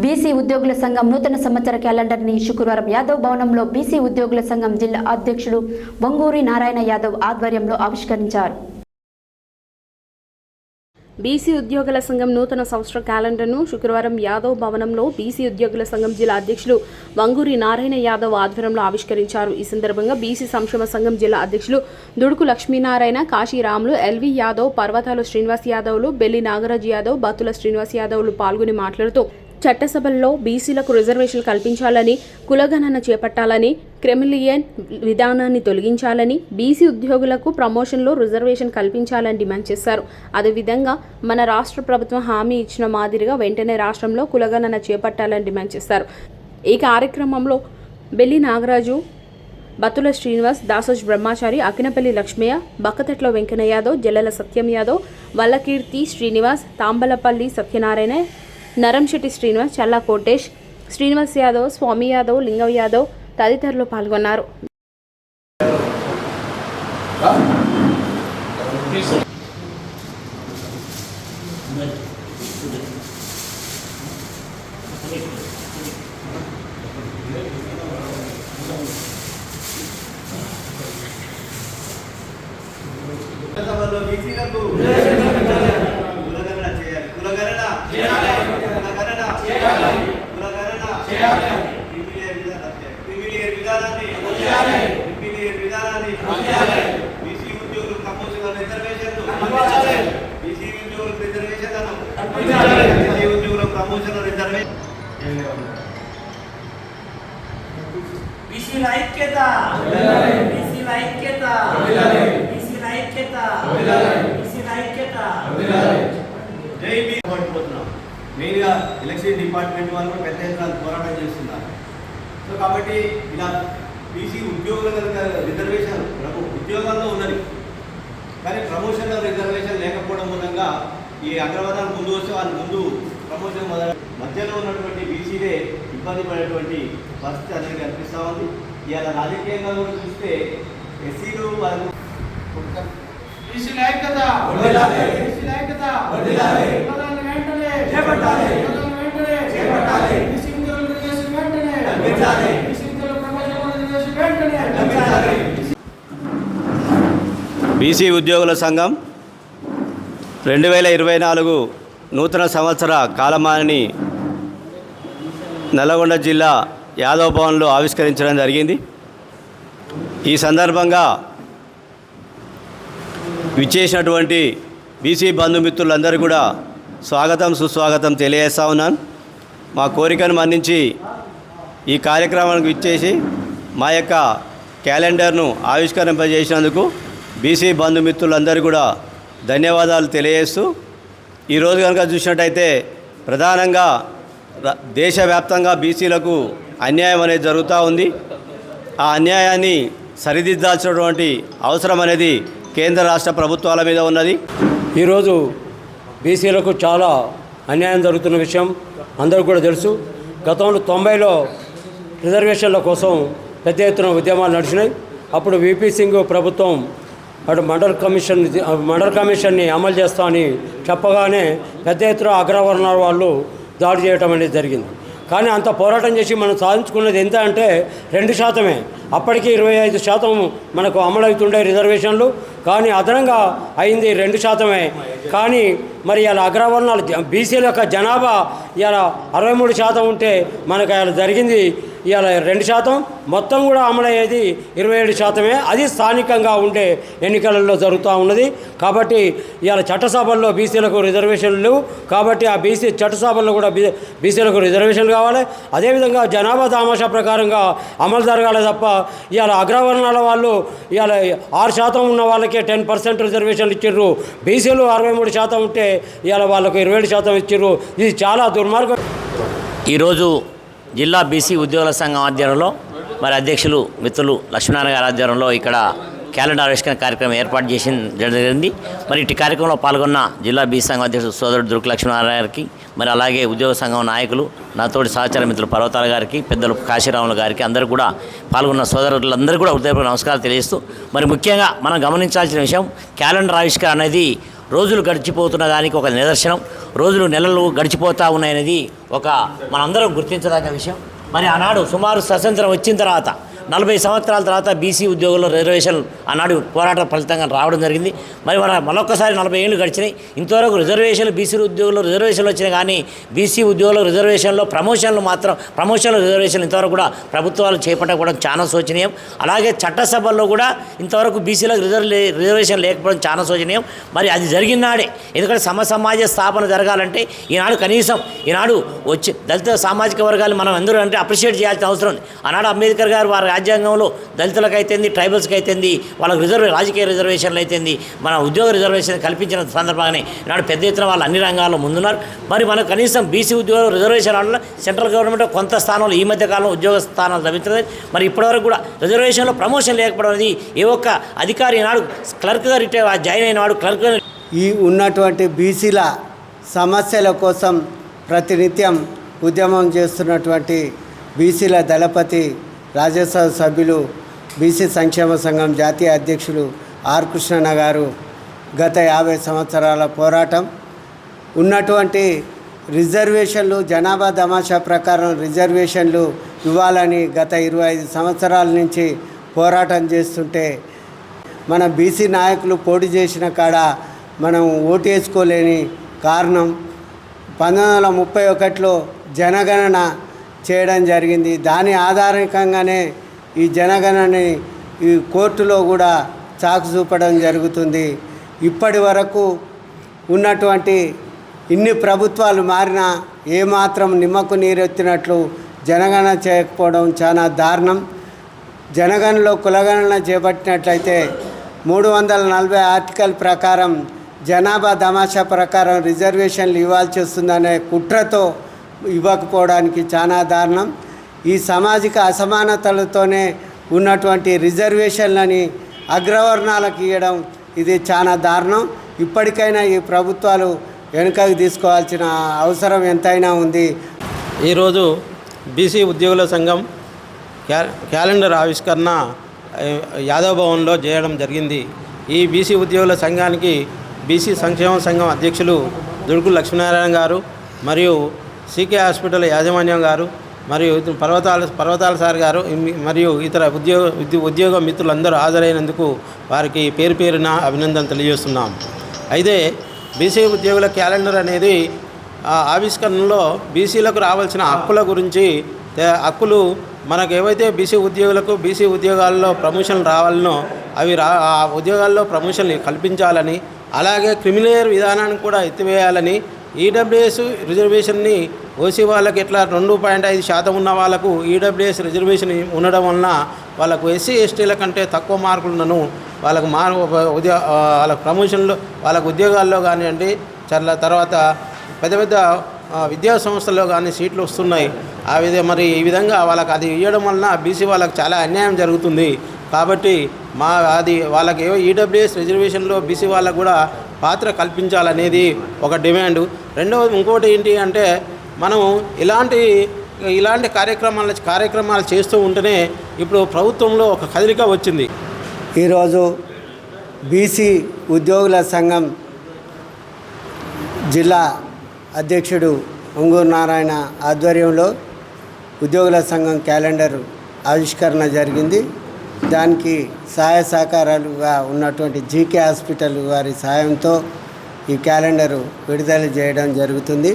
BC ఉద్యోగుల సంఘం నూతన సంవత్సర క్యాలెండర్ని శుక్రవారం యాదవ్ భవనంలో బీసీ ఉద్యోగుల సంఘం జిల్లా అధ్యక్షుడు వంగూరి నారాయణ యాదవ్ ఆధ్వర్యంలో ఆవిష్కరించారు. బీసీ ఉద్యోగుల సంఘం నూతన సంవత్సర క్యాలెండర్ను శుక్రవారం యాదవ్ భవనంలో బీసీ ఉద్యోగుల సంఘం జిల్లా అధ్యక్షులు వంగూరి నారాయణ యాదవ్ ఆధ్వర్యంలో ఆవిష్కరించారు. ఈ సందర్భంగా బీసీ సంక్షేమ సంఘం జిల్లా అధ్యక్షులు దుడుకు లక్ష్మీనారాయణ, కాశీరాములు, ఎల్వి యాదవ్, పర్వతాలు శ్రీనివాస్ యాదవ్లు, బెల్లి నాగరాజు యాదవ్, బత్తుల శ్రీనివాస్ యాదవ్లు పాల్గొని మాట్లాడుతూ చట్టసభల్లో బీసీలకు రిజర్వేషన్లు కల్పించాలని, కులగణన చేపట్టాలని, క్రిమిలియన్ విధానాన్ని తొలగించాలని, బీసీ ఉద్యోగులకు ప్రమోషన్లో రిజర్వేషన్ కల్పించాలని డిమాండ్ చేశారు. అదేవిధంగా మన రాష్ట్ర ప్రభుత్వం హామీ ఇచ్చిన మాదిరిగా వెంటనే రాష్ట్రంలో కులగణన చేపట్టాలని డిమాండ్ చేశారు. ఈ కార్యక్రమంలో బెల్లి నాగరాజు, బత్తుల శ్రీనివాస్, దాసోజ్ బ్రహ్మచారి, అకినపల్లి లక్ష్మయ్య, బక్కతట్ల వెంకన్న యాదవ్, జల్లెల సత్యం యాదవ్, వల్లకీర్తి శ్రీనివాస్, తాంబలపల్లి సత్యనారాయణ, నరంశెట్టి శ్రీనివాస్, చల్లా కోటేష్, శ్రీనివాస్ యాదవ్, స్వామి యాదవ్, లింగం యాదవ్ తదితరులు పాల్గొన్నారు. మెయిన్గా ఎలక్షన్ డిపార్ట్మెంట్ వాళ్ళు కూడా పెద్ద ఎత్తున పోరాటం చేస్తున్నారు. సో కాబట్టి ఇలా బీసీ ఉద్యోగుల కనుక రిజర్వేషన్ ఉద్యోగాల్లో ఉన్నది, కానీ ప్రమోషన్లో రిజర్వేషన్ లేకపోవడం మూలంగా ఈ అగ్రవర్ణాలు ముందు వస్తే వాళ్ళ ముందు ప్రమోషన్ మధ్యలో ఉన్నటువంటి బీసీలే ఇబ్బంది పడేటువంటి పరిస్థితి అనేది కనిపిస్తూ ఉంది. ఇవాళ రాజకీయంగా కూడా చూస్తే ఎస్సీలు వాళ్ళకు బీసీ ఉద్యోగుల సంఘం 2024 నూతన సంవత్సర కాలమానాన్ని నల్లగొండ జిల్లా యాదవ్ భవన్లో ఆవిష్కరించడం జరిగింది. ఈ సందర్భంగా విచ్చేసినటువంటి బీసీ బంధుమిత్రులందరూ కూడా స్వాగతం సుస్వాగతం తెలియజేస్తా ఉన్నాను. మా కోరికను మన్నించి ఈ కార్యక్రమానికి విచ్చేసి మా యొక్క క్యాలెండర్ను ఆవిష్కరింపజేసినందుకు బీసీ బంధుమిత్రులందరూ కూడా ధన్యవాదాలు తెలియజేస్తూ, ఈరోజు కనుక చూసినట్టయితే ప్రధానంగా దేశవ్యాప్తంగా బీసీలకు అన్యాయం అనేది జరుగుతూ ఉంది. ఆ అన్యాయాన్ని సరిదిద్దాల్సినటువంటి అవసరం అనేది కేంద్ర రాష్ట్ర ప్రభుత్వాల మీద ఉన్నది. ఈరోజు బీసీలకు చాలా అన్యాయం జరుగుతున్న విషయం అందరూ కూడా తెలుసు. గతంలో 90లో రిజర్వేషన్ల కోసం పెద్ద ఎత్తున ఉద్యమాలు నడిచినాయి. అప్పుడు విపి సింగ్ ప్రభుత్వం అటు మండల్ కమిషన్ని అమలు చేస్తామని చెప్పగానే పెద్ద ఎత్తున అగ్రవర్ణాల వాళ్ళు దాడి చేయడం అనేది జరిగింది. కానీ అంత పోరాటం చేసి మనం సాధించుకున్నది ఎంత అంటే 2%. అప్పటికి 25% మనకు అమలవుతుండే రిజర్వేషన్లు, కానీ అదనంగా అయింది 2%. కానీ మరి ఇలా అగ్రవర్ణాలు బీసీల యొక్క జనాభా ఇలా 63% ఉంటే మనకు ఇలా జరిగింది ఇవాళ 2%. మొత్తం కూడా అమలయ్యేది 27%. అది స్థానికంగా ఉండే ఎన్నికలలో జరుగుతూ ఉన్నది. కాబట్టి ఇవాళ చట్టసభల్లో బీసీలకు రిజర్వేషన్లు లేవు. కాబట్టి ఆ బీసీ చట్టసభల్లో కూడా బీసీలకు రిజర్వేషన్లు కావాలి. అదేవిధంగా జనాభా దామాషా ప్రకారంగా అమలు జరగాలి తప్ప ఇవాళ అగ్రవర్ణాల వాళ్ళు ఇవాళ 6% ఉన్న వాళ్ళకే 10% రిజర్వేషన్లు ఇచ్చిర్రు. బీసీలు 63% ఉంటే ఇవాళ వాళ్ళకు 27% ఇచ్చిర్రు. ఇది చాలా దుర్మార్గం. ఈరోజు జిల్లా బీసీ ఉద్యోగుల సంఘం ఆధ్వర్యంలో మరి అధ్యక్షులు మిత్రులు లక్ష్మీనారాయణ గారి ఆధ్వర్యంలో ఇక్కడ క్యాలెండర్ ఆవిష్కరణ కార్యక్రమం ఏర్పాటు జరిగింది. మరి ఇటు కార్యక్రమంలో పాల్గొన్న జిల్లా బీసీ సంఘం అధ్యక్షుడు సోదరుడు దుర్గ లక్ష్మీనారాయణ గారికి, మరి అలాగే ఉద్యోగ సంఘం నాయకులు, నాతోటి సహచార మిత్రులు పర్వతాల గారికి, పెద్దలు కాశీరాముల గారికి, అందరూ కూడా పాల్గొన్న సోదరులందరూ కూడా హృదయపూర్వక నమస్కారాలు తెలియజేస్తూ, మరి ముఖ్యంగా మనం గమనించాల్సిన విషయం క్యాలెండర్ ఆవిష్కరణ అనేది రోజులు గడిచిపోతున్న దానికి ఒక నిదర్శనం. రోజులు నెలలు గడిచిపోతూ ఉన్నాయనేది ఒక మనందరం గుర్తించదగ్గ విషయం. మరి ఆనాడు సుమారు స్వతంత్రం వచ్చిన తర్వాత 40 సంవత్సరాల తర్వాత బీసీ ఉద్యోగుల రిజర్వేషన్ ఆనాడు పోరాట ఫలితంగా రావడం జరిగింది. మరి మరొకసారి 40 ఏళ్ళు గడిచినాయి. ఇంతవరకు రిజర్వేషన్లు బీసీ ఉద్యోగులు రిజర్వేషన్లు వచ్చినాయి, కానీ బీసీ ఉద్యోగుల రిజర్వేషన్లో ప్రమోషన్లు రిజర్వేషన్లు ఇంతవరకు కూడా ప్రభుత్వాలు చేపట్టకపోవడం చాలా శోచనీయం. అలాగే చట్టసభల్లో కూడా ఇంతవరకు బీసీలకు రిజర్వేషన్ లేకపోవడం చాలా శోచనీయం. మరి అది జరిగిన నాడే, ఎందుకంటే సమాజ స్థాపన జరగాలంటే కనీసం ఈనాడు వచ్చి దళిత సామాజిక వర్గాలు మనం అందరూ అంటే అప్రిషియేట్ చేయాల్సిన అవసరం ఉంది. ఆనాడు అంబేద్కర్ గారు వారి రాజ్యాంగంలో దళితులకు అయితేంది, ట్రైబల్స్కి అయితేంది, వాళ్ళకి రాజకీయ రిజర్వేషన్లు అయితేంది, మన ఉద్యోగ రిజర్వేషన్ కల్పించిన సందర్భంగానే ఈనాడు పెద్ద ఎత్తున వాళ్ళు అన్ని రంగాల్లో ముందున్నారు. మరి మనకు కనీసం బీసీ ఉద్యోగ రిజర్వేషన్ వల్ల సెంట్రల్ గవర్నమెంట్ కొంత స్థానంలో ఈ మధ్య కాలంలో ఉద్యోగ స్థానాలు లభించలేదు. మరి ఇప్పటివరకు కూడా రిజర్వేషన్లో ప్రమోషన్ లేకపోవడం అనేది ఏ ఒక్క అధికారి నాడు క్లర్క్గా జాయిన్ అయిన వాడు క్లర్క్గా ఈ ఉన్నటువంటి బీసీల సమస్యల కోసం ప్రతినిత్యం ఉద్యమం చేస్తున్నటువంటి బీసీల దళపతి రాజ్యసభ సభ్యులు బీసీ సంక్షేమ సంఘం జాతీయ అధ్యక్షులు ఆర్ కృష్ణన్న గారు గత 50 సంవత్సరాల పోరాటం ఉన్నటువంటి రిజర్వేషన్లు జనాభా తమాషా ప్రకారం రిజర్వేషన్లు ఇవ్వాలని గత 25 సంవత్సరాల నుంచి పోరాటం చేస్తుంటే మన బీసీ నాయకులు పోటీ చేసిన కాడ మనం ఓటు వేసుకోలేని కారణం 1931లో జనగణన చేయడం జరిగింది. దాని ఆధారికంగానే ఈ జనగణనని ఈ కోర్టులో కూడా చాకు చూపడం జరుగుతుంది. ఇప్పటి వరకు ఉన్నటువంటి ఇన్ని ప్రభుత్వాలు మారినా ఏమాత్రం నిమ్మకు నీరెత్తినట్లు జనగణన చేయకపోవడం చాలా దారుణం. జనగణనలో కులగణన చేపట్టినట్లయితే 340 ఆర్టికల్ ప్రకారం జనాభా తమాషా ప్రకారం రిజర్వేషన్లు ఇవ్వాల్సి వస్తుందనే కుట్రతో ఇవ్వకపోవడానికి చాలా దారుణం. ఈ సామాజిక అసమానతలతోనే ఉన్నటువంటి రిజర్వేషన్లని అగ్రవర్ణాలకు ఇవ్వడం ఇది చాలా దారుణం. ఇప్పటికైనా ఈ ప్రభుత్వాలు వెనుకకు తీసుకోవాల్సిన అవసరం ఎంతైనా ఉంది. ఈరోజు బీసీ ఉద్యోగుల సంఘం క్యాలెండర్ ఆవిష్కరణ యాదవ్ భవన్లో చేయడం జరిగింది. ఈ బీసీ ఉద్యోగుల సంఘానికి బీసీ సంక్షేమ సంఘం అధ్యక్షులు దుడుకు లక్ష్మీనారాయణ గారు మరియు సీకే హాస్పిటల్ యాజమాన్యం గారు మరియు పర్వతాల సార్ గారు మరియు ఇతర ఉద్యోగ మిత్రులందరూ హాజరైనందుకు వారికి పేరు పేరున అభినందన తెలియజేస్తున్నాం. అయితే బీసీ ఉద్యోగుల క్యాలెండర్ అనేది ఆవిష్కరణలో బీసీలకు రావాల్సిన హక్కుల గురించి హక్కులు మనకు ఏవైతే బీసీ ఉద్యోగాల్లో ప్రమోషన్లు రావాలనో అవి ఆ ఉద్యోగాల్లో ప్రమోషన్లు కల్పించాలని, అలాగే క్రిమినల్ విధానాన్ని కూడా ఎత్తివేయాలని, ఈడబ్ల్యూఎస్ రిజర్వేషన్ని ఓసీ వాళ్ళకి ఎట్లా 2.5% ఉన్న వాళ్ళకు ఈడబ్ల్యూఎస్ రిజర్వేషన్ ఉండడం వలన వాళ్ళకు ఎస్సీ ఎస్టీల కంటే తక్కువ మార్కులను వాళ్ళకు వాళ్ళ ప్రమోషన్లు వాళ్ళకు ఉద్యోగాల్లో కానివ్వండి, తర్వాత పెద్ద పెద్ద విద్యా సంస్థల్లో కానీ సీట్లు వస్తున్నాయి. మరి ఈ విధంగా వాళ్ళకి అది ఇవ్వడం వలన బీసీ వాళ్ళకి చాలా అన్యాయం జరుగుతుంది. కాబట్టి వాళ్ళకి ఈడబ్ల్యూఎస్ రిజర్వేషన్లో బీసీ వాళ్ళకు కూడా పాత్ర కల్పించాలనేది ఒక డిమాండు. రెండవది ఇంకోటి ఏంటి అంటే మనం ఇలాంటి కార్యక్రమాలు చేస్తూ ఉంటేనే ఇప్పుడు ప్రభుత్వంలో ఒక కదలిక వచ్చింది. ఈరోజు బీసీ ఉద్యోగుల సంఘం జిల్లా అధ్యక్షుడు వంగూరు నారాయణ ఆధ్వర్యంలో ఉద్యోగుల సంఘం క్యాలెండర్ ఆవిష్కరణ జరిగింది. దానికి సహాయ సహకారాలుగా ఉన్నటువంటి జీకే హాస్పిటల్ వారి సహాయంతో ఈ క్యాలెండరు విడుదల చేయడం జరుగుతుంది.